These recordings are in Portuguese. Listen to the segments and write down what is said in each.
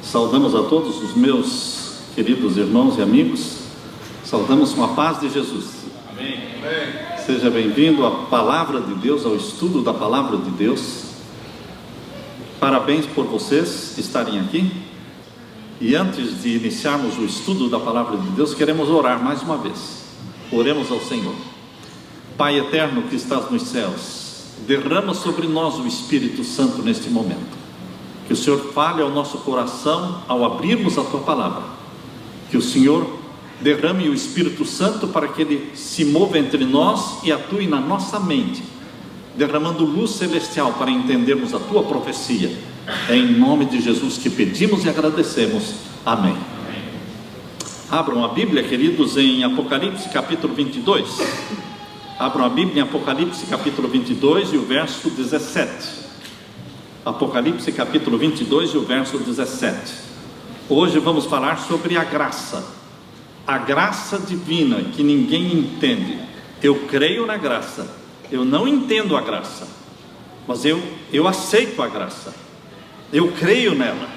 Saudamos a todos os meus queridos irmãos e amigos, saudamos com a paz de Jesus. Amém. Seja bem-vindo à Palavra de Deus, ao estudo da Palavra de Deus. Parabéns por vocês estarem aqui. E antes de iniciarmos o estudo da Palavra de Deus, queremos orar mais uma vez. Oremos ao Senhor. Pai eterno que estás nos céus, derrama sobre nós o Espírito Santo neste momento. Que o Senhor fale ao nosso coração ao abrirmos a Tua Palavra. Que o Senhor derrame o Espírito Santo para que Ele se mova entre nós e atue na nossa mente, derramando luz celestial para entendermos a Tua profecia. É em nome de Jesus que pedimos e agradecemos. Amém. Abram a Bíblia, queridos, em Apocalipse capítulo 22. Abram a Bíblia em Apocalipse capítulo 22 e o verso 17. Apocalipse capítulo 22 e o verso 17. Hoje vamos falar sobre a graça divina que ninguém entende. Eu creio na graça, eu não entendo a graça, mas eu aceito a graça, eu creio nela.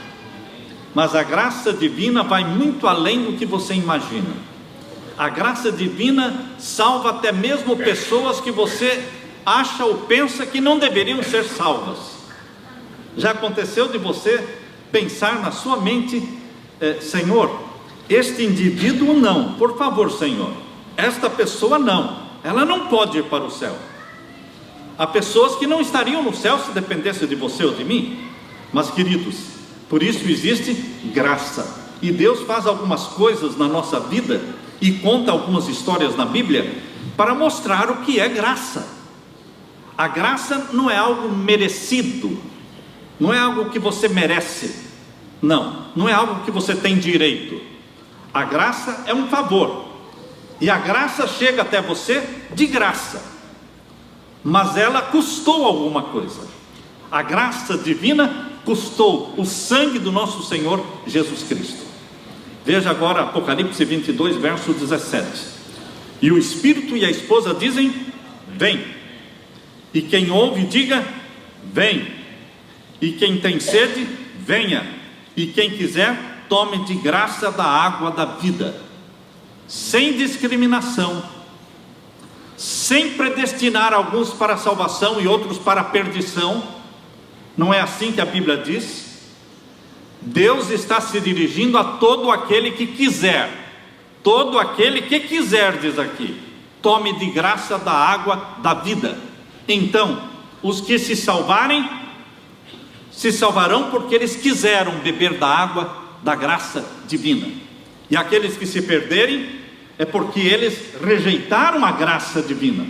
Mas a graça divina vai muito além do que você imagina. A graça divina salva até mesmo pessoas que você acha ou pensa que não deveriam ser salvas. Já aconteceu de você pensar na sua mente, Senhor, este indivíduo não, por favor, Senhor, esta pessoa não, ela não pode ir para o céu. Há pessoas que não estariam no céu se dependesse de você ou de mim. Mas, queridos, por isso existe graça, e Deus faz algumas coisas na nossa vida e conta algumas histórias na Bíblia para mostrar o que é graça. A graça não é algo merecido, não é algo que você merece, não é algo que você tem direito. A graça é um favor, e a graça chega até você de graça, mas ela custou alguma coisa. A graça divina custou o sangue do nosso Senhor Jesus Cristo. Veja agora Apocalipse 22, verso 17. E o Espírito e a esposa dizem: vem. E quem ouve diga: vem. E quem tem sede, venha. E quem quiser, tome de graça da água da vida, sem discriminação, sem predestinar alguns para a salvação e outros para a perdição. Não é assim que a Bíblia diz? Deus está se dirigindo a todo aquele que quiser. Todo aquele que quiser, diz aqui, tome de graça da água da vida. Então, os que se salvarem, se salvarão porque eles quiseram beber da água da graça divina. E aqueles que se perderem, é porque eles rejeitaram a graça divina.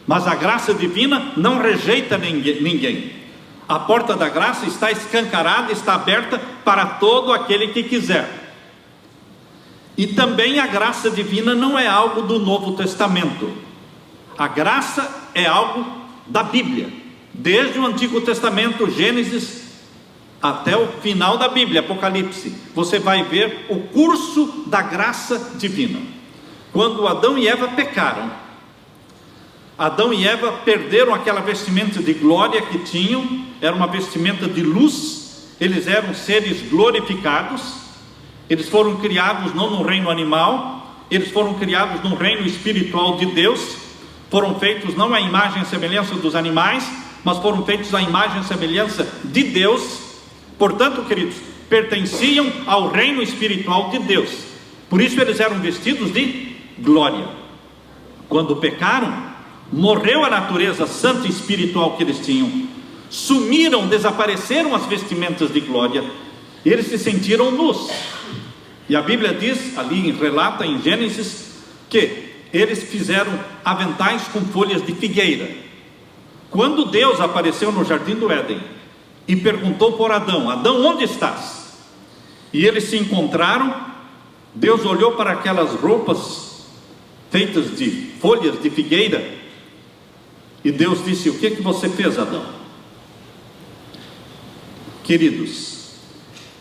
Mas a graça divina não rejeita ninguém. A porta da graça está escancarada, está aberta para todo aquele que quiser. E também a graça divina não é algo do Novo Testamento. A graça é algo da Bíblia. Desde o Antigo Testamento, Gênesis, até o final da Bíblia, Apocalipse, você vai ver o curso da graça divina. Quando Adão e Eva pecaram, Adão e Eva perderam aquela vestimenta de glória que tinham, era uma vestimenta de luz, eles eram seres glorificados, eles foram criados não no reino animal, eles foram criados no reino espiritual de Deus, foram feitos não à imagem e semelhança dos animais, mas foram feitos à imagem e semelhança de Deus. Portanto, queridos, pertenciam ao reino espiritual de Deus, por isso eles eram vestidos de glória. Quando pecaram, morreu a natureza santa e espiritual que eles tinham, sumiram, desapareceram as vestimentas de glória, e eles se sentiram nus. E a Bíblia diz, ali relata em Gênesis, que eles fizeram aventais com folhas de figueira. Quando Deus apareceu no jardim do Éden e perguntou por Adão: Adão, onde estás? E eles se encontraram. Deus olhou para aquelas roupas feitas de folhas de figueira, e Deus disse: o que você fez, Adão? Queridos,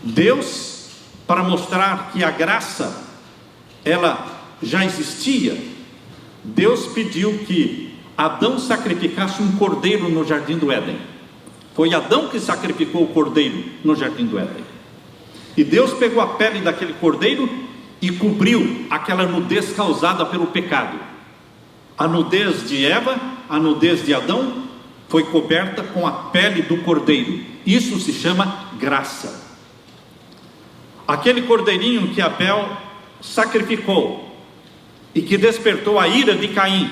Deus, para mostrar que a graça, ela já existia, Deus pediu que Adão sacrificasse um cordeiro no jardim do Éden. Foi Adão que sacrificou o cordeiro no jardim do Éden. E Deus pegou a pele daquele cordeiro e cobriu aquela nudez causada pelo pecado. A nudez de Eva, a nudez de Adão, foi coberta com a pele do cordeiro. Isso se chama graça. Aquele cordeirinho que Abel sacrificou e que despertou a ira de Caim,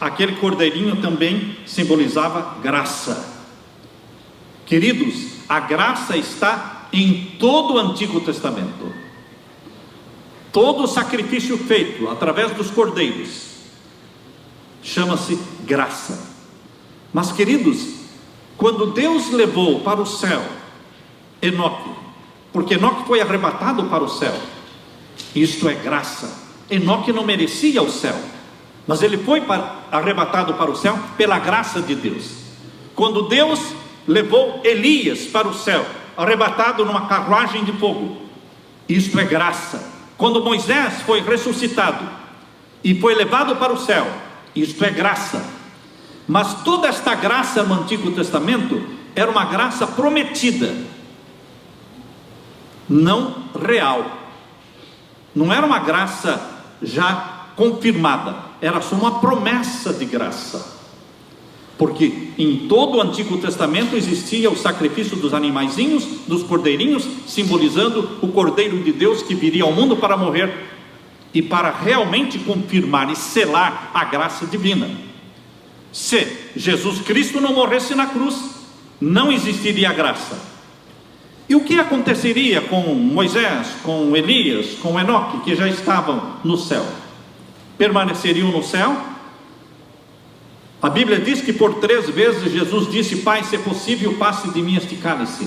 aquele cordeirinho também simbolizava graça. Queridos, a graça está em todo o Antigo Testamento. Todo o sacrifício feito através dos cordeiros chama-se graça. Mas, queridos, quando Deus levou para o céu Enoque, porque Enoque foi arrebatado para o céu, isto é graça. Enoque não merecia o céu, mas ele foi arrebatado para o céu pela graça de Deus. Quando Deus levou Elias para o céu, arrebatado numa carruagem de fogo, isto é graça. Quando Moisés foi ressuscitado e foi levado para o céu, isto é graça. Mas toda esta graça no Antigo Testamento era uma graça prometida, não real. Não era uma graça já confirmada, era só uma promessa de graça. Porque em todo o Antigo Testamento existia o sacrifício dos animaizinhos, dos cordeirinhos, simbolizando o Cordeiro de Deus que viria ao mundo para morrer e para realmente confirmar e selar a graça divina. Se Jesus Cristo não morresse na cruz, não existiria graça. E o que aconteceria com Moisés, com Elias, com Enoque, que já estavam no céu? Permaneceriam no céu? A Bíblia diz que por 3 vezes Jesus disse: Pai, se possível, passe de mim este cálice.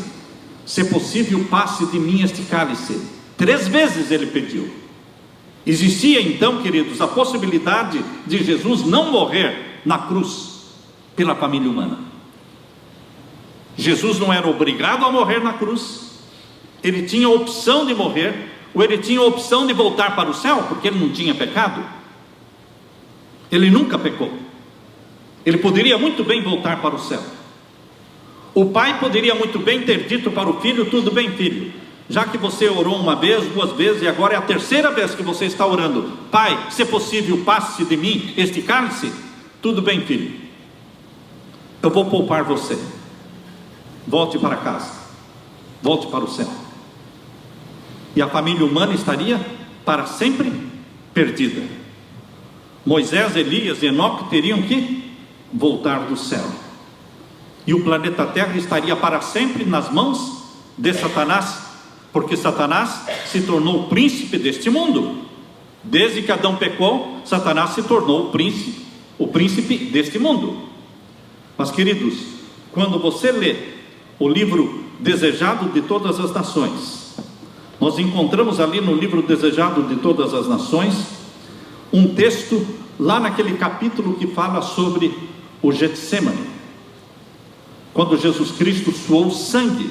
Se possível, passe de mim este cálice. 3 vezes ele pediu. Existia então, queridos, a possibilidade de Jesus não morrer na cruz pela família humana. Jesus não era obrigado a morrer na cruz. Ele tinha a opção de morrer, ou ele tinha a opção de voltar para o céu, porque ele não tinha pecado. Ele nunca pecou. Ele poderia muito bem voltar para o céu. O pai poderia muito bem ter dito para o filho: tudo bem, filho, já que você orou 1 vez, 2 vezes, e agora é a 3ª vez que você está orando, Pai, se possível, passe de mim este cálice. Tudo bem, filho, eu vou poupar você. Volte para casa, volte para o céu. E a família humana estaria para sempre perdida. Moisés, Elias e Enoque teriam que voltar do céu, e o planeta Terra estaria para sempre nas mãos de Satanás, porque Satanás se tornou o príncipe deste mundo. Desde que Adão pecou, Satanás se tornou o príncipe deste mundo. Mas, queridos, quando você lê o livro Desejado de Todas as Nações, nós encontramos ali no livro Desejado de Todas as Nações um texto lá naquele capítulo que fala sobre o Getsêmani, quando Jesus Cristo suou sangue.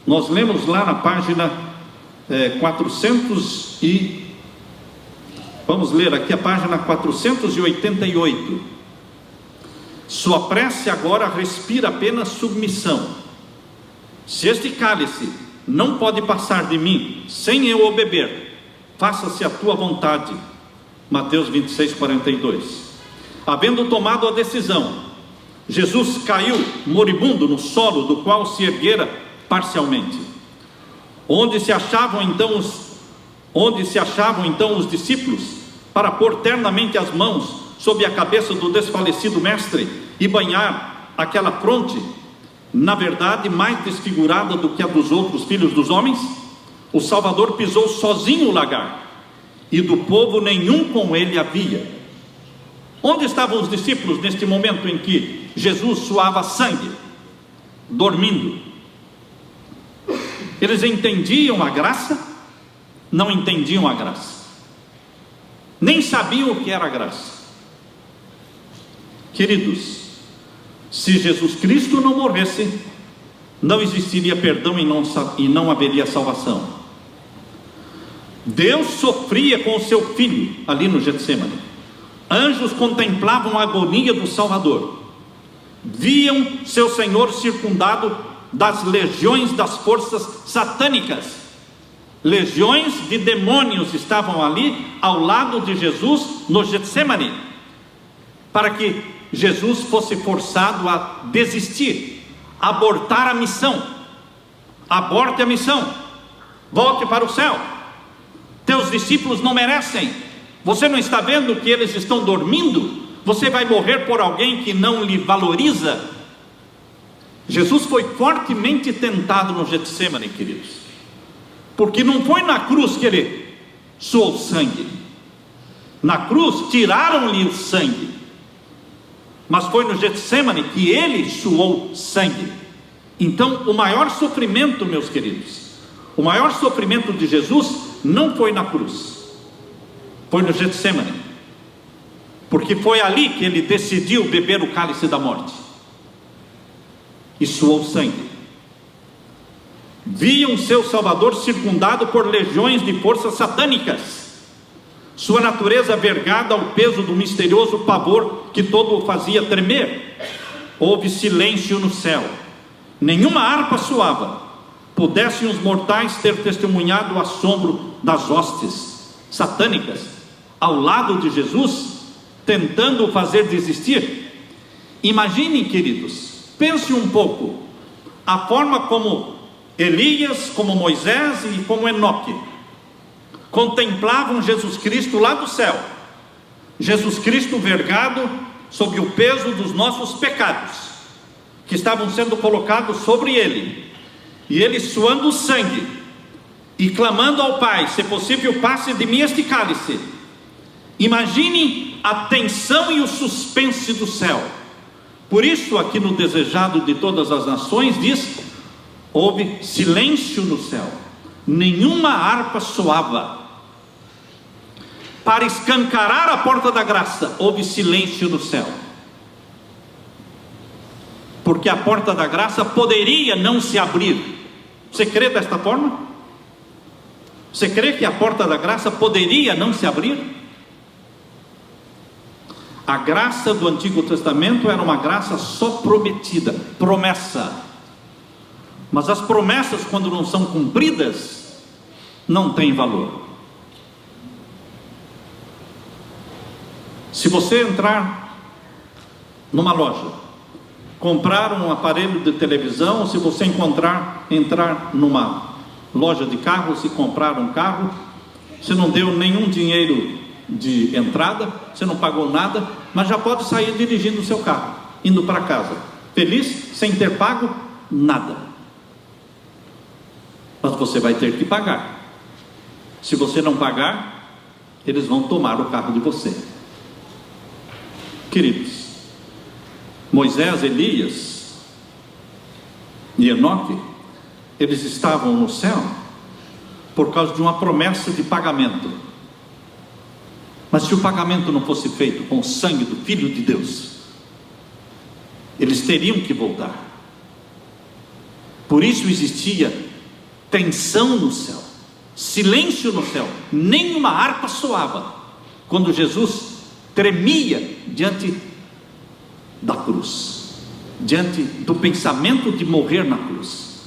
Nós lemos lá na página 400 e vamos ler aqui a página 488. Sua prece agora respira apenas submissão. Se este cálice não pode passar de mim sem eu o beber, faça-se a tua vontade. Mateus 26, 42. Havendo tomado a decisão, Jesus caiu moribundo no solo do qual se erguera parcialmente. Onde se achavam então os discípulos para pôr ternamente as mãos sobre a cabeça do desfalecido mestre e banhar aquela fronte, na verdade mais desfigurada do que a dos outros filhos dos homens? O Salvador pisou sozinho o lagar, e do povo nenhum com ele havia. Onde estavam os discípulos neste momento em que Jesus suava sangue? Dormindo. Eles entendiam a graça? Não entendiam a graça, nem sabiam o que era a graça. Queridos, se Jesus Cristo não morresse, não existiria perdão e não haveria salvação. Deus sofria com o seu filho ali no Getsêmani. Anjos contemplavam a agonia do Salvador, viam seu Senhor circundado das legiões das forças satânicas. Legiões de demônios estavam ali ao lado de Jesus no Getsemane, para que Jesus fosse forçado a desistir, abortar a missão. Aborte a missão, volte para o céu, teus discípulos não merecem. Você não está vendo que eles estão dormindo? Você vai morrer por alguém que não lhe valoriza. Jesus foi fortemente tentado no Getsemane, queridos, porque não foi na cruz que ele suou sangue. Na cruz tiraram-lhe o sangue, mas foi no Getsemane que ele suou sangue. Então o maior sofrimento, meus queridos, o maior sofrimento de Jesus não foi na cruz, foi no Getsemane, porque foi ali que ele decidiu beber o cálice da morte e suou sangue. Viam seu Salvador circundado por legiões de forças satânicas, sua natureza vergada ao peso do misterioso pavor que todo o fazia tremer. Houve silêncio no céu, nenhuma harpa soava. Pudessem os mortais ter testemunhado o assombro das hostes satânicas ao lado de Jesus, tentando o fazer desistir. Imaginem, queridos, pense um pouco a forma como Elias, como Moisés e como Enoque contemplavam Jesus Cristo lá do céu. Jesus Cristo vergado sob o peso dos nossos pecados, que estavam sendo colocados sobre ele, e ele suando sangue e clamando ao Pai: se possível, passe de mim este cálice. Imagine a tensão e o suspense do céu. Por isso aqui no Desejado de Todas as Nações diz: houve silêncio no céu, nenhuma harpa soava. Para escancarar a porta da graça, houve silêncio no céu, porque a porta da graça poderia não se abrir. Você crê desta forma? Você crê que a porta da graça poderia não se abrir? A graça do Antigo Testamento era uma graça só prometida, promessa. Mas as promessas, quando não são cumpridas, não têm valor. Se você entrar numa loja, comprar um aparelho de televisão, se você entrar numa loja de carros e comprar um carro, você não deu nenhum dinheiro de entrada, você não pagou nada, mas já pode sair dirigindo o seu carro, indo para casa, feliz, sem ter pago nada. Mas você vai ter que pagar. Se você não pagar, eles vão tomar o carro de você. Queridos, Moisés, Elias e Enoque, eles estavam no céu por causa de uma promessa de pagamento. Mas se o pagamento não fosse feito com o sangue do Filho de Deus, eles teriam que voltar. Por isso existia tensão no céu, silêncio no céu, nenhuma harpa soava quando Jesus tremia diante da cruz, diante do pensamento de morrer na cruz.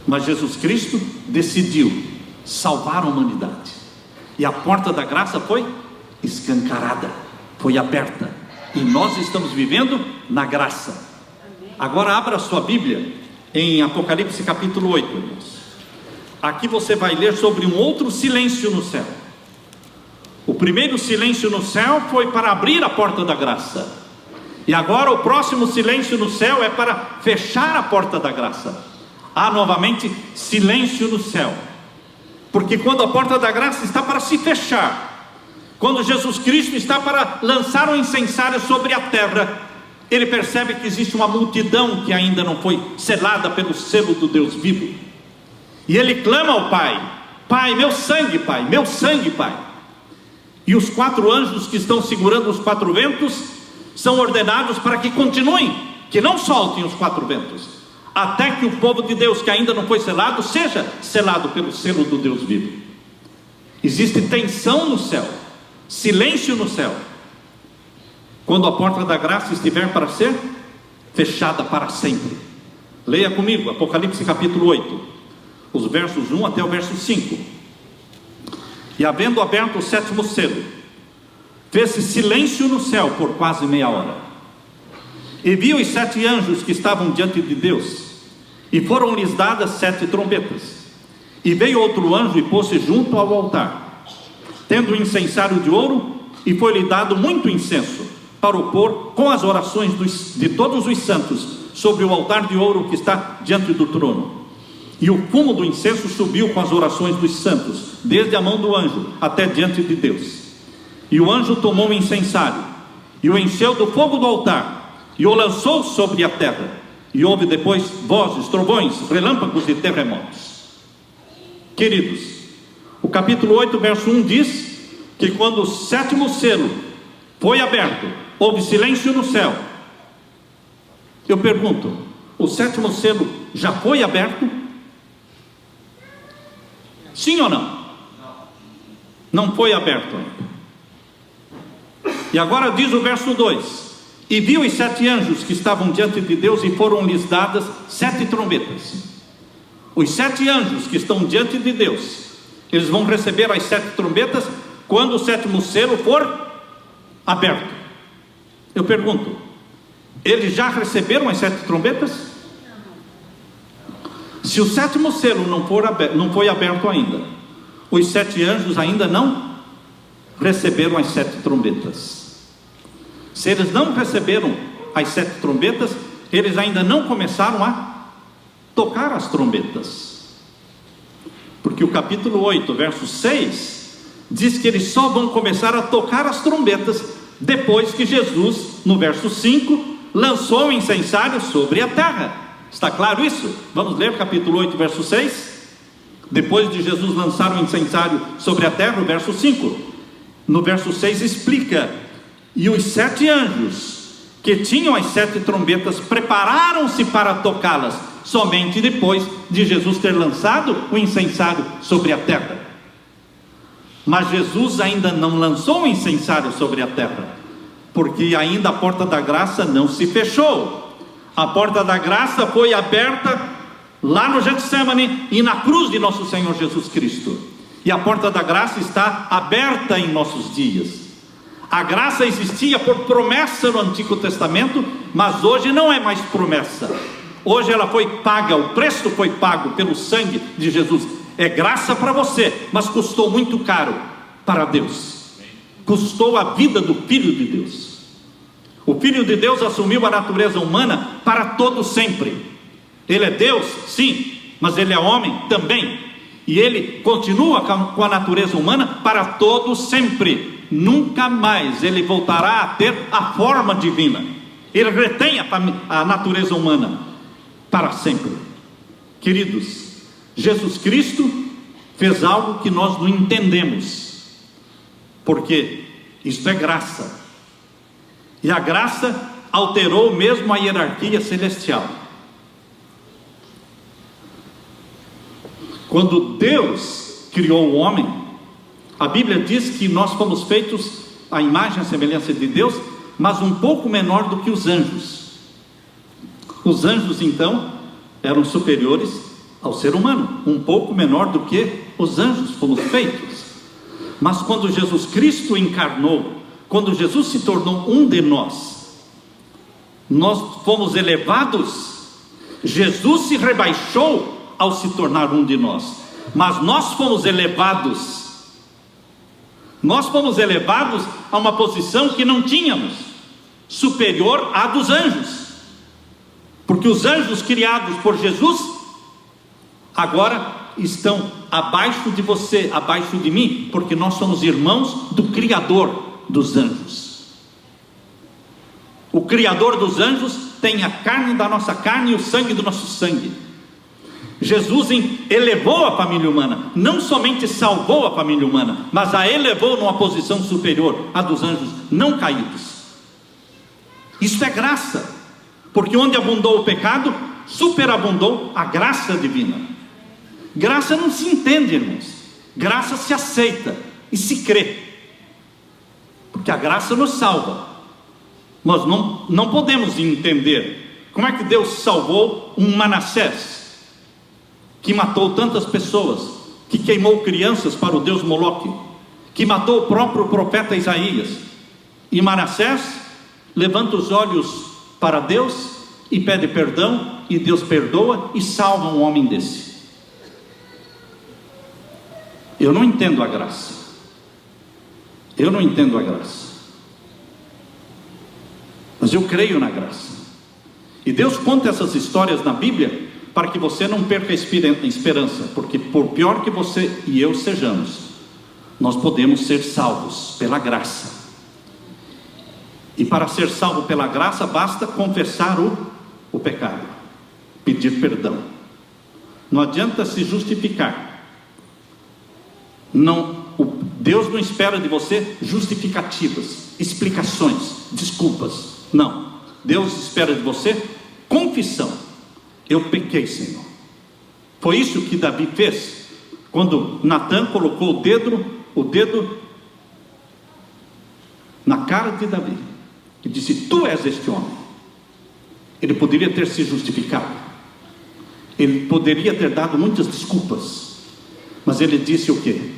Mas Jesus Cristo decidiu salvar a humanidade, e a porta da graça foi escancarada, foi aberta, e nós estamos vivendo na graça. Agora abra a sua Bíblia em Apocalipse capítulo 8, irmãos. Aqui você vai ler sobre um outro silêncio no céu. O primeiro silêncio no céu foi para abrir a porta da graça, e agora o próximo silêncio no céu é para fechar a porta da graça. Há novamente silêncio no céu, porque quando a porta da graça está para se fechar, quando Jesus Cristo está para lançar um incensário sobre a terra, ele percebe que existe uma multidão que ainda não foi selada pelo selo do Deus vivo, e ele clama ao Pai: Pai, meu sangue, Pai, meu sangue, Pai. E os 4 anjos que estão segurando os 4 ventos são ordenados para que continuem, que não soltem os 4 ventos, até que o povo de Deus que ainda não foi selado, seja selado pelo selo do Deus vivo. Existe tensão no céu, silêncio no céu, quando a porta da graça estiver para ser fechada para sempre. Leia comigo, Apocalipse capítulo 8, os versos 1 até o verso 5. E havendo aberto o 7º selo, fez-se silêncio no céu por quase meia hora. E viu os 7 anjos que estavam diante de Deus, e foram-lhes dadas 7 trombetas. E veio outro anjo e pôs-se junto ao altar, tendo um incensário de ouro, e foi-lhe dado muito incenso, para o pôr com as orações de todos os santos, sobre o altar de ouro que está diante do trono. E o fumo do incenso subiu com as orações dos santos, desde a mão do anjo até diante de Deus. E o anjo tomou o incensário, e o encheu do fogo do altar, e o lançou sobre a terra. E houve depois vozes, trovões, relâmpagos e terremotos. Queridos, o capítulo 8, verso 1 diz que quando o 7º selo foi aberto, houve silêncio no céu. Eu pergunto, o 7º selo já foi aberto? Sim ou não? Não foi aberto ainda. E agora diz o verso 2: e viu os 7 anjos que estavam diante de Deus, e foram-lhes dadas 7 trombetas. Os 7 anjos que estão diante de Deus, eles vão receber as 7 trombetas quando o 7º selo for aberto. Eu pergunto, eles já receberam as 7 trombetas? Se o 7º selo não foi aberto ainda, os 7 anjos ainda não receberam as 7 trombetas. Se eles não receberam as 7 trombetas, eles ainda não começaram a tocar as trombetas, porque o capítulo 8, verso 6 diz que eles só vão começar a tocar as trombetas depois que Jesus, no verso 5, lançou o incensário sobre a terra. Está claro isso? Vamos ler o capítulo 8, verso 6. Depois de Jesus lançar o incensário sobre a terra, o verso 5, no verso 6 explica: e os 7 anjos que tinham as 7 trombetas prepararam-se para tocá-las, somente depois de Jesus ter lançado o incensário sobre a terra. Mas Jesus ainda não lançou o incensário sobre a terra, porque ainda a porta da graça não se fechou. A porta da graça foi aberta lá no Getsemane e na cruz de nosso Senhor Jesus Cristo. E a porta da graça está aberta em nossos dias. A graça existia por promessa no Antigo Testamento, mas hoje não é mais promessa. Hoje ela foi paga, o preço foi pago pelo sangue de Jesus. É graça para você, mas custou muito caro para Deus. Custou a vida do Filho de Deus. O Filho de Deus assumiu a natureza humana para todo sempre. Ele é Deus, sim, mas ele é homem também. E ele continua com a natureza humana para todo sempre. Nunca mais ele voltará a ter a forma divina. Ele retém a natureza humana para sempre. Queridos, Jesus Cristo fez algo que nós não entendemos, porque isto é graça, e a graça alterou mesmo a hierarquia celestial. Quando Deus criou o homem, a Bíblia diz que nós fomos feitos à imagem e à semelhança de Deus, mas um pouco menor do que os anjos. Os anjos então eram superiores ao ser humano, um pouco menor do que os anjos fomos feitos. Mas quando Jesus Cristo encarnou, quando Jesus se tornou um de nós fomos elevados. Jesus se rebaixou ao se tornar um de nós, mas nós fomos elevados. Nós fomos elevados a uma posição que não tínhamos, superior à dos anjos, porque os anjos criados por Jesus agora estão abaixo de você, abaixo de mim, porque nós somos irmãos do Criador dos anjos. O Criador dos anjos tem a carne da nossa carne e o sangue do nosso sangue. Jesus elevou a família humana, não somente salvou a família humana, mas a elevou numa posição superior à dos anjos não caídos. Isso é graça, porque onde abundou o pecado, superabundou a graça divina. Graça não se entende, irmãos. Graça se aceita e se crê, porque a graça nos salva. Nós não podemos entender Como é que Deus salvou um Manassés, que matou tantas pessoas, que queimou crianças para o deus Moloque, que matou o próprio profeta Isaías? E Manassés levanta os olhos para Deus e pede perdão, e Deus perdoa e salva um homem desse. Eu não entendo a graça. Eu não entendo a graça. Mas eu creio na graça. E Deus conta essas histórias na Bíblia para que você não perca a esperança, porque por pior que você e eu sejamos, nós podemos ser salvos pela graça. E para ser salvo pela graça, basta confessar o pecado, pedir perdão. Não adianta se justificar. Deus não espera de você justificativas, explicações, desculpas. Não. Deus espera de você confissão. Eu pequei, Senhor. Foi isso que Davi fez quando Natã colocou o dedo na cara de Davi e disse: tu és este homem. Ele poderia ter se justificado, ele poderia ter dado muitas desculpas, mas ele disse o quê?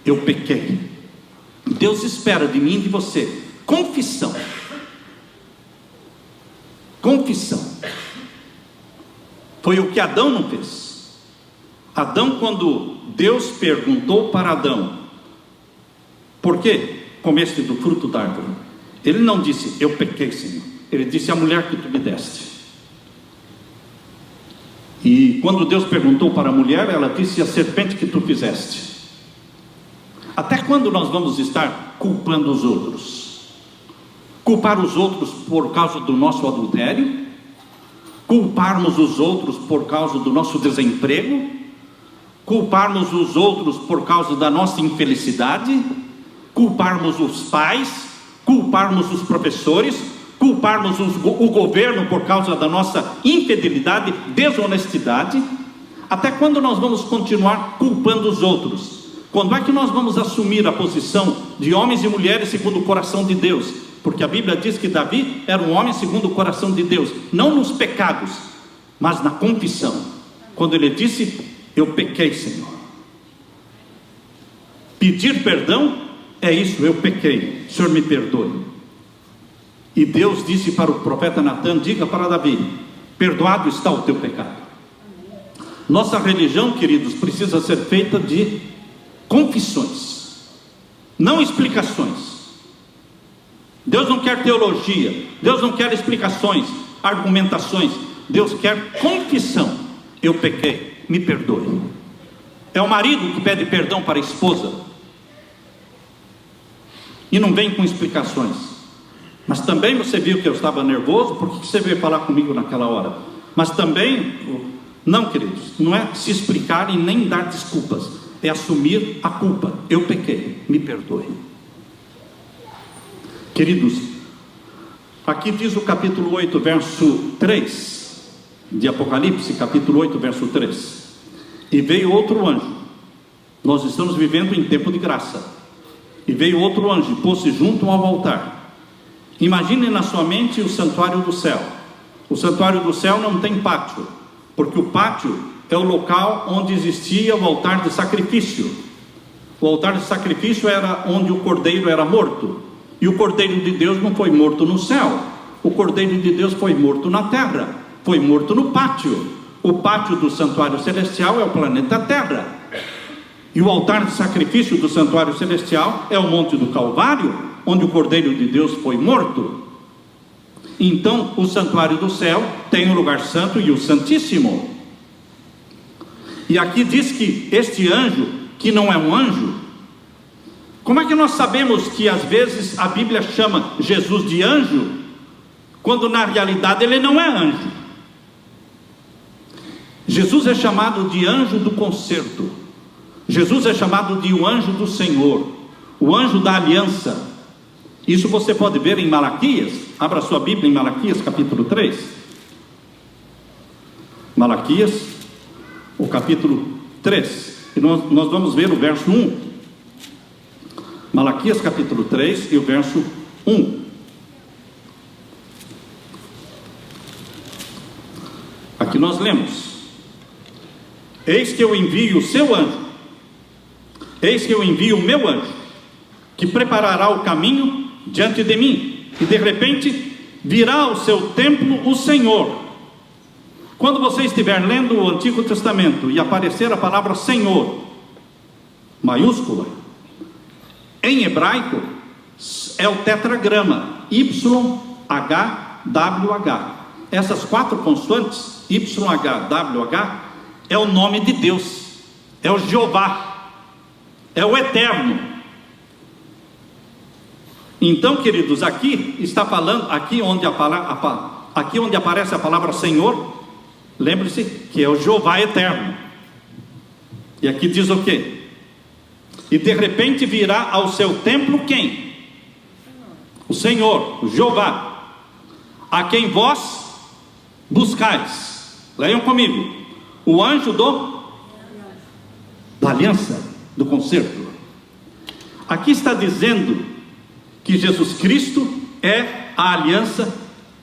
Eu pequei. Deus espera de mim e de você confissão. Confissão. Foi o que Adão não fez. Adão, quando Deus perguntou para Adão: por que comeste do fruto da árvore? Ele não disse: eu pequei, Senhor. Ele disse: a mulher que tu me deste. E quando Deus perguntou para a mulher, ela disse: a serpente que tu fizeste. Até quando nós vamos estar culpando os outros? Culpar os outros por causa do nosso adultério? Culparmos os outros por causa do nosso desemprego? Culparmos os outros por causa da nossa infelicidade? Culparmos os pais? Culparmos os professores? Culparmos o governo por causa da nossa infidelidade, desonestidade? Até quando nós vamos continuar culpando os outros? Quando é que nós vamos assumir a posição de homens e mulheres segundo o coração de Deus? Porque a Bíblia diz que Davi era um homem segundo o coração de Deus, não nos pecados, mas na confissão. Quando ele disse: eu pequei, Senhor. Pedir perdão é isso: eu pequei, Senhor, me perdoe. E Deus disse para o profeta Natã: diga para Davi: perdoado está o teu pecado. Nossa religião, queridos, precisa ser feita de confissões, não explicações. Deus não quer teologia, Deus não quer explicações, argumentações. Deus quer confissão: eu pequei, me perdoe. É o marido que pede perdão para a esposa e não vem com explicações. Mas também você viu que eu estava nervoso, por que você veio falar comigo naquela hora? Mas também, não, queridos, não é se explicar e nem dar desculpas, é assumir a culpa: eu pequei, me perdoe. Queridos, aqui diz o capítulo 8, verso 3 de Apocalipse, capítulo 8, verso 3: e veio outro anjo. Nós estamos vivendo em tempo de graça. E veio outro anjo, pôs-se junto ao altar. Imagine na sua mente o santuário do céu. O santuário do céu não tem pátio, porque o pátio é o local onde existia o altar de sacrifício. O altar de sacrifício era onde o cordeiro era morto. E o cordeiro de Deus não foi morto no céu. O cordeiro de Deus foi morto na terra, foi morto no pátio. O pátio do santuário celestial é o planeta Terra. E o altar de sacrifício do santuário celestial é o monte do Calvário, onde o cordeiro de Deus foi morto. Então o santuário do céu tem o lugar santo e o santíssimo. E aqui diz que este anjo, que não é um anjo, como é que nós sabemos que às vezes a Bíblia chama Jesus de anjo, quando na realidade ele não é anjo? Jesus é chamado de anjo do concerto. Jesus é chamado de o anjo do Senhor, o anjo da aliança. Isso você pode ver em Malaquias. Abra sua Bíblia em Malaquias capítulo 3. Malaquias, o capítulo 3. E nós vamos ver o verso 1. Malaquias capítulo 3 e o verso 1. Aqui nós lemos: eis que eu envio o seu anjo, eis que eu envio o meu anjo, que preparará o caminho diante de mim. E de repente virá ao seu templo o Senhor. Quando você estiver lendo o Antigo Testamento e aparecer a palavra Senhor, maiúscula, em hebraico é o tetragrama YHWH. Essas 4 consoantes, YHWH, é o nome de Deus, é o Jeová, é o Eterno. Então, queridos, aqui está falando, aqui onde aparece a palavra Senhor, lembre-se que é o Jeová Eterno. E aqui diz o quê? E de repente virá ao seu templo quem? O Senhor, o Jeová, a quem vós buscais. Leiam comigo: o anjo da aliança, do concerto. Aqui está dizendo que Jesus Cristo é a aliança.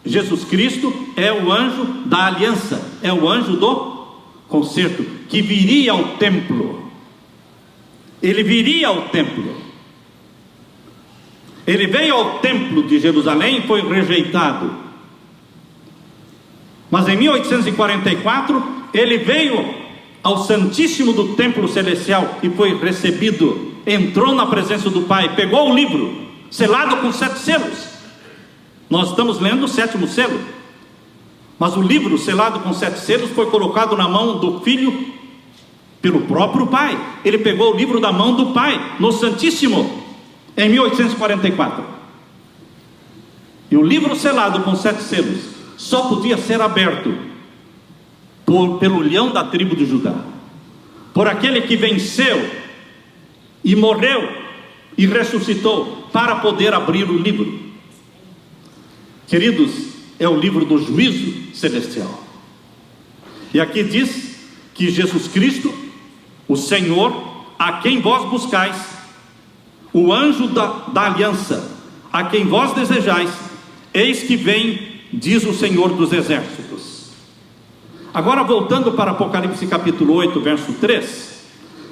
Jesus Cristo é o anjo da aliança, é o anjo do concerto, que viria ao templo. Ele viria ao templo. Ele veio ao templo de Jerusalém e foi rejeitado. Mas em 1844 ele veio ao Santíssimo do Templo Celestial e foi recebido. Entrou na presença do Pai, pegou o livro selado com 7 selos. Nós estamos lendo o 7º selo, mas o livro selado com 7 selos foi colocado na mão do Filho pelo próprio Pai. Ele pegou o livro da mão do Pai no Santíssimo em 1844. E o livro selado com 7 selos só podia ser aberto pelo leão da tribo de Judá, por aquele que venceu e morreu e ressuscitou para poder abrir o livro. Queridos, é o livro do juízo celestial. E aqui diz que Jesus Cristo, o Senhor, a quem vós buscais, o anjo da aliança, a quem vós desejais, eis que vem, diz o Senhor dos exércitos. Agora voltando para Apocalipse capítulo 8, verso 3,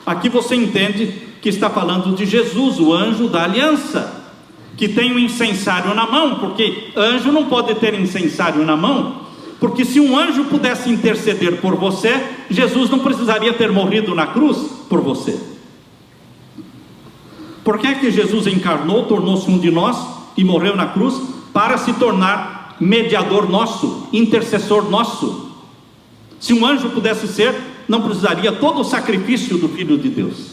aqui você entende que está falando de Jesus, o anjo da aliança, que tem um incensário na mão, porque anjo não pode ter incensário na mão, porque se um anjo pudesse interceder por você, Jesus não precisaria ter morrido na cruz por você. Por que é que Jesus encarnou, tornou-se um de nós e morreu na cruz? Para se tornar mediador nosso, intercessor nosso. Se um anjo pudesse ser, não precisaria todo o sacrifício do Filho de Deus.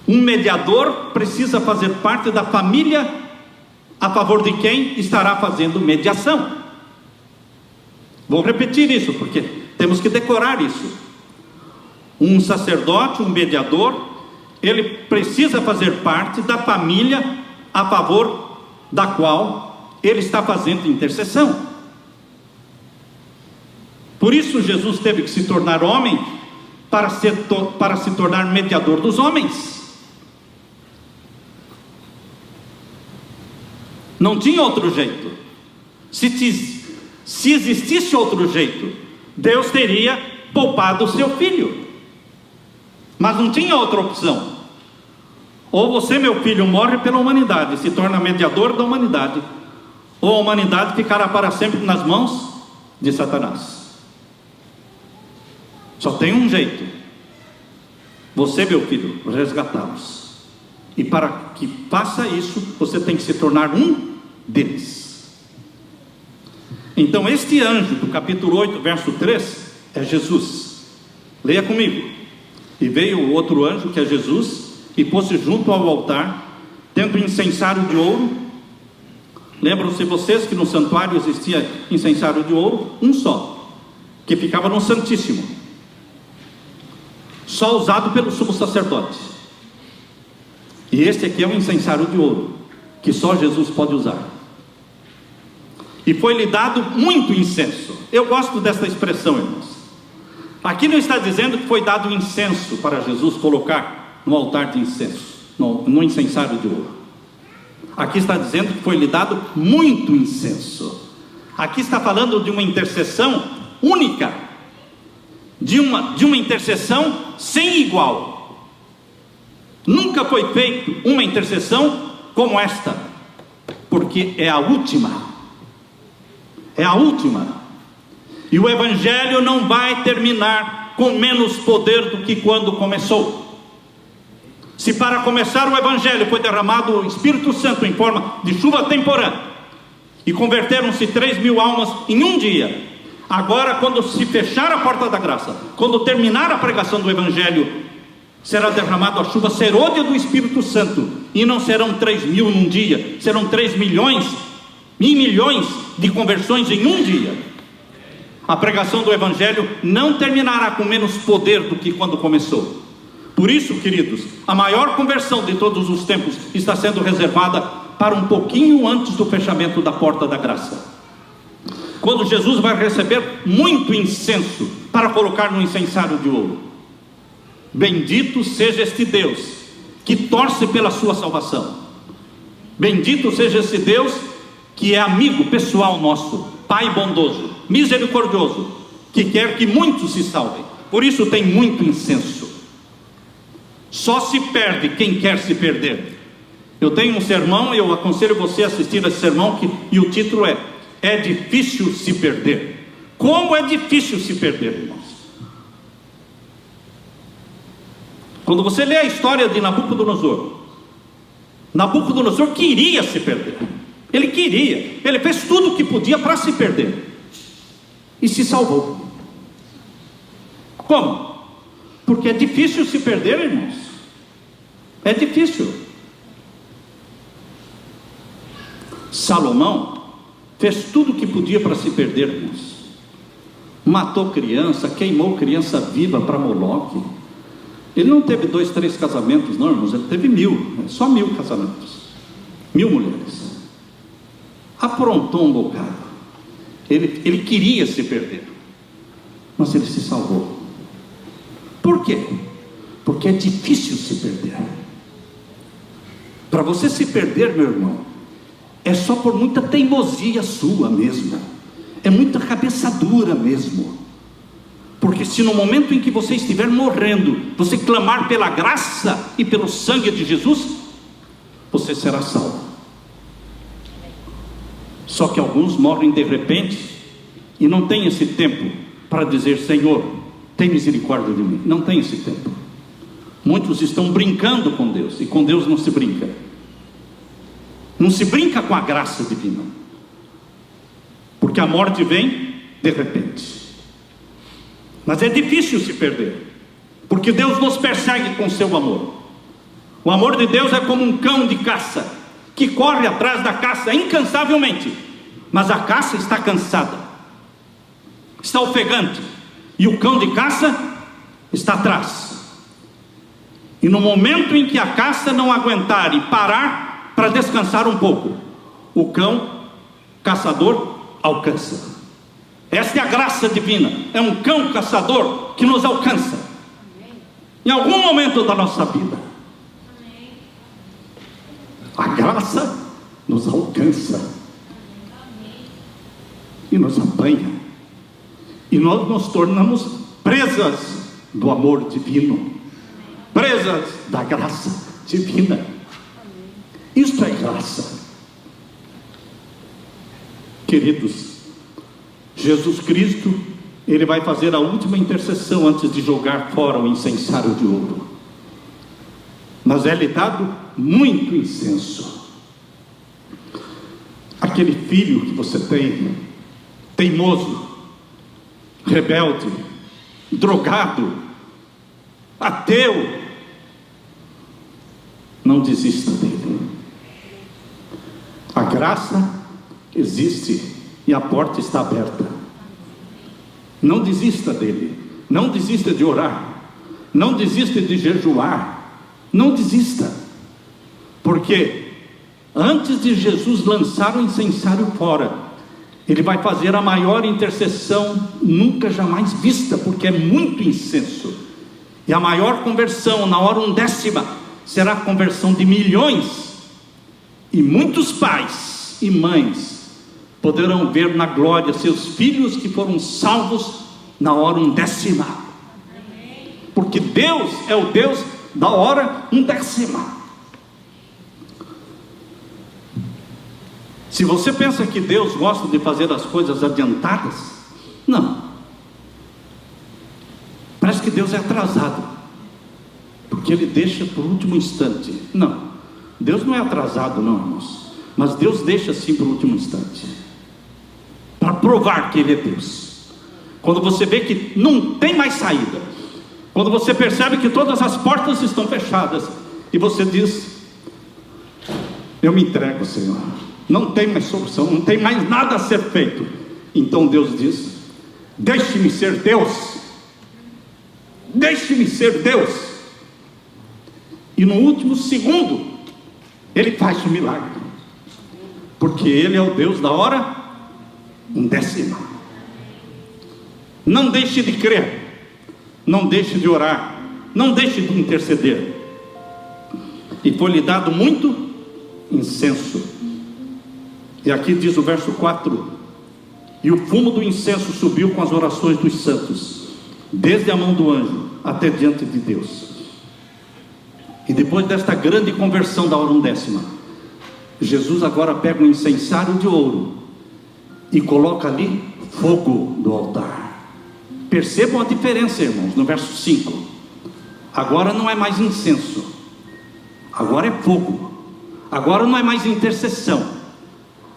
Um mediador precisa fazer parte da família a favor de quem estará fazendo mediação. Vou repetir isso, porque temos que decorar isso. Um sacerdote, um mediador, ele precisa fazer parte da família a favor da qual ele está fazendo intercessão. Por isso Jesus teve que se tornar homem para se tornar mediador dos homens. Não tinha outro jeito. Se existisse outro jeito, Deus teria poupado o seu filho. Mas não tinha outra opção. Ou você, meu filho, morre pela humanidade, se torna mediador da humanidade, ou a humanidade ficará para sempre nas mãos de Satanás. Só tem um jeito: você, meu filho, resgatá-los. E para que faça isso, você tem que se tornar um deles. Então este anjo do capítulo 8, verso 3, é Jesus. Leia comigo. E veio o outro anjo, que é Jesus, e pôs-se junto ao altar, tendo incensário de ouro. Lembram-se vocês que no santuário existia incensário de ouro? Um só, que ficava no Santíssimo, só usado pelo sumo sacerdote. E este aqui é um incensário de ouro, que só Jesus pode usar. E foi-lhe dado muito incenso. Eu gosto dessa expressão, irmãos. Aqui não está dizendo que foi dado incenso para Jesus colocar no altar de incenso, no incensário de ouro. Aqui está dizendo que foi-lhe dado muito incenso. Aqui está falando de uma intercessão única, de uma intercessão sem igual. Nunca foi feita uma intercessão como esta, porque é a última. É a última. E o Evangelho não vai terminar com menos poder do que quando começou. Se para começar o Evangelho foi derramado o Espírito Santo em forma de chuva temporã, e converteram-se 3.000 almas em um dia, agora, quando se fechar a porta da graça, quando terminar a pregação do Evangelho, será derramado a chuva serôdia do Espírito Santo, e não serão 3.000 num dia, serão 3 milhões e milhões de conversões em um dia. A pregação do Evangelho não terminará com menos poder do que quando começou. Por isso, queridos, a maior conversão de todos os tempos está sendo reservada para um pouquinho antes do fechamento da porta da graça, quando Jesus vai receber muito incenso para colocar no incensário de ouro. Bendito seja este Deus que torce pela sua salvação. Bendito seja esse Deus que é amigo pessoal nosso, Pai bondoso, misericordioso, que quer que muitos se salvem. Por isso tem muito incenso. Só se perde quem quer se perder. Eu tenho um sermão, eu aconselho você a assistir esse sermão, e o título é difícil se perder. Como é difícil se perder, irmãos. Quando você lê a história de Nabucodonosor, Nabucodonosor queria se perder. Ele fez tudo o que podia para se perder, e se salvou. Como? Porque é difícil se perder, irmãos. É difícil. Salomão fez tudo o que podia para se perder, irmãos. Matou criança, queimou criança viva para Moloque. Ele não teve 2, 3 casamentos, não, irmãos. Ele teve 1.000, só 1.000 casamentos, 1.000 mulheres. Aprontou um bocado. Ele queria se perder, mas ele se salvou. Por quê? Porque é difícil se perder. Para você se perder, meu irmão, é só por muita teimosia sua mesmo, é muita cabeça dura mesmo. Porque se no momento em que você estiver morrendo, você clamar pela graça e pelo sangue de Jesus, você será salvo. Só que alguns morrem de repente e não tem esse tempo para dizer: Senhor, tem misericórdia de mim. Não tem esse tempo. Muitos estão brincando com Deus, e com Deus não se brinca. Não se brinca com a graça divina, porque a morte vem de repente. Mas é difícil se perder, porque Deus nos persegue com seu amor. O amor de Deus é como um cão de caça, que corre atrás da caça incansavelmente, mas a caça está cansada, está ofegante, e o cão de caça está atrás. E no momento em que a caça não aguentar e parar para descansar um pouco, o cão caçador alcança. Esta é a graça divina. É um cão caçador que nos alcança em algum momento da nossa vida. A graça nos alcança e nos apanha, e nós nos tornamos presas do amor divino, presas da graça divina. Isto é graça. Queridos, Jesus Cristo, Ele vai fazer a última intercessão antes de jogar fora o incensário de ouro. Mas é-lhe dado muito incenso. Aquele filho que você tem, teimoso, rebelde, drogado, ateu, não desista dele. A graça existe e a porta está aberta. Não desista dele. Não desista de orar. Não desista de jejuar. Não desista. Porque antes de Jesus lançar o incensário fora, Ele vai fazer a maior intercessão nunca jamais vista, porque é muito incenso. E a maior conversão, na hora 1/10, será a conversão de milhões. E muitos pais e mães poderão ver na glória seus filhos que foram salvos na hora undécima. Porque Deus é o Deus da hora undécima. Se você pensa que Deus gosta de fazer as coisas adiantadas, não. Parece que Deus é atrasado, porque Ele deixa por último instante. Não, Deus não é atrasado não, irmãos. Mas Deus deixa assim por último instante, para provar que Ele é Deus. Quando você vê que não tem mais saída, quando você percebe que todas as portas estão fechadas, e você diz: eu me entrego, Senhor, não tem mais solução, não tem mais nada a ser feito. Então Deus diz: deixe-me ser Deus, deixe-me ser Deus. E no último segundo Ele faz o milagre, porque Ele é o Deus da hora undécima. Não deixe de crer, não deixe de orar, não deixe de interceder. E foi-lhe dado muito incenso. E aqui diz o verso 4: e o fumo do incenso subiu com as orações dos santos, desde a mão do anjo até diante de Deus. E depois desta grande conversão da hora undécima, Jesus agora pega um incensário de ouro e coloca ali fogo do altar. Percebam a diferença, irmãos, no verso 5. Agora não é mais incenso, agora é fogo. Agora não é mais intercessão,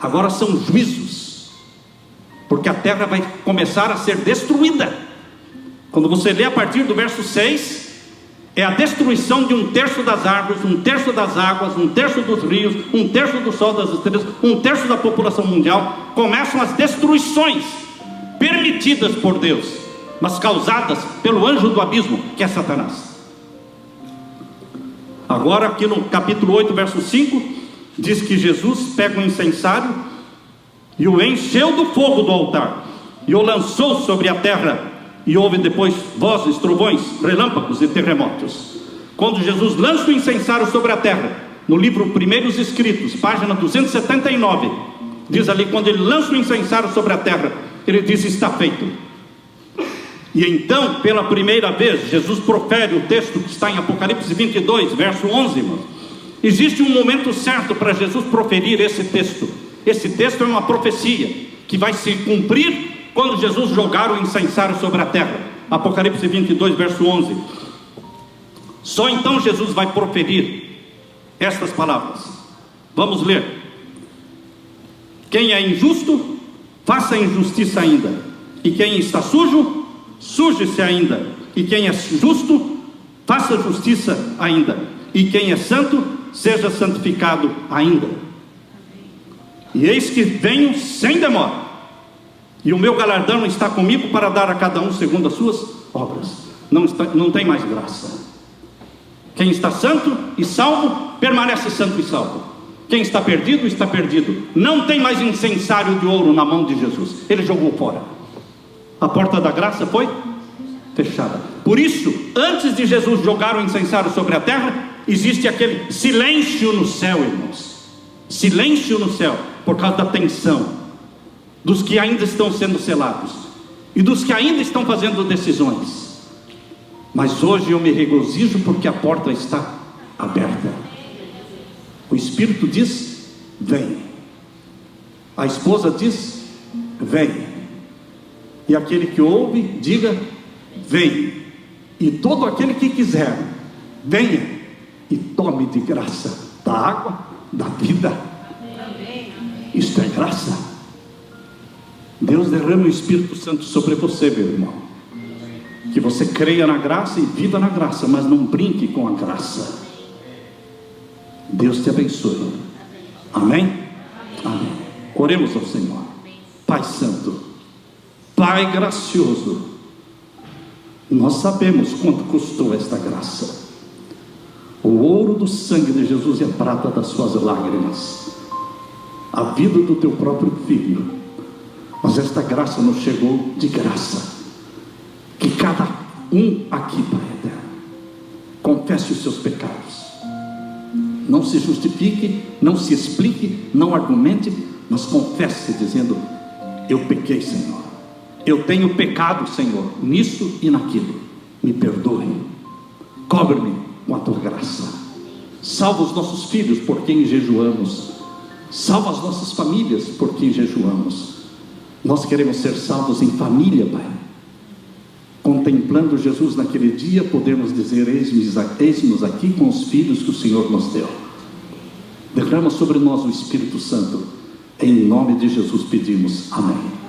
agora são juízos, porque a terra vai começar a ser destruída. Quando você lê a partir do verso 6, é a destruição de 1/3 das árvores, 1/3 das águas, 1/3 dos rios, 1/3 do sol, das estrelas, 1/3 da população mundial. Começam as destruições permitidas por Deus, mas causadas pelo anjo do abismo, que é Satanás. Agora aqui no capítulo 8, verso 5, diz que Jesus pega um incensário e o encheu do fogo do altar, e o lançou sobre a terra, e houve depois vozes, trovões, relâmpagos e terremotos. Quando Jesus lança o incensário sobre a terra, no livro Primeiros Escritos, página 279, diz ali, quando ele lança o incensário sobre a terra, ele diz: está feito. E então, pela primeira vez, Jesus profere o texto que está em Apocalipse 22, verso 11, irmãos. Existe um momento certo para Jesus proferir esse texto. Esse texto é uma profecia que vai se cumprir quando Jesus jogar o incensário sobre a terra. Apocalipse 22, verso 11. Só então Jesus vai proferir estas palavras. Vamos ler: quem é injusto, faça injustiça ainda, e quem está sujo, suje-se ainda, e quem é justo, faça justiça ainda, e quem é santo, seja santificado ainda. E eis que venho sem demora, e o meu galardão está comigo para dar a cada um segundo as suas obras. Não tem mais graça. Quem está santo e salvo, permanece santo e salvo. Quem está perdido, está perdido. Não tem mais incensário de ouro na mão de Jesus. Ele jogou fora. A porta da graça foi fechada. Por isso, antes de Jesus jogar o incensário sobre a terra, existe aquele silêncio no céu, irmãos. Silêncio no céu, por causa da tensão dos que ainda estão sendo selados e dos que ainda estão fazendo decisões. Mas hoje eu me regozijo porque a porta está aberta. O Espírito diz: vem. A esposa diz: vem. E aquele que ouve, diga: vem. E todo aquele que quiser, venha e tome de graça da água da vida. Isto é graça. Deus derrama o Espírito Santo sobre você, meu irmão. Que você creia na graça e viva na graça, mas não brinque com a graça. Deus te abençoe. Amém? Amém. Oremos ao Senhor. Pai Santo, Pai gracioso, nós sabemos quanto custou esta graça. O ouro do sangue de Jesus e a prata das suas lágrimas, a vida do teu próprio Filho. Mas esta graça nos chegou de graça. Que cada um aqui, Pai eterno, confesse os seus pecados. Não se justifique, não se explique, não argumente, mas confesse dizendo: eu pequei, Senhor, eu tenho pecado, Senhor, nisso e naquilo, me perdoe, cobre-me com a tua graça, salva os nossos filhos por quem jejuamos, salva as nossas famílias por quem jejuamos. Nós queremos ser salvos em família, Pai. Contemplando Jesus naquele dia, podemos dizer: eis-nos aqui com os filhos que o Senhor nos deu. Derrama sobre nós o Espírito Santo, em nome de Jesus pedimos, amém.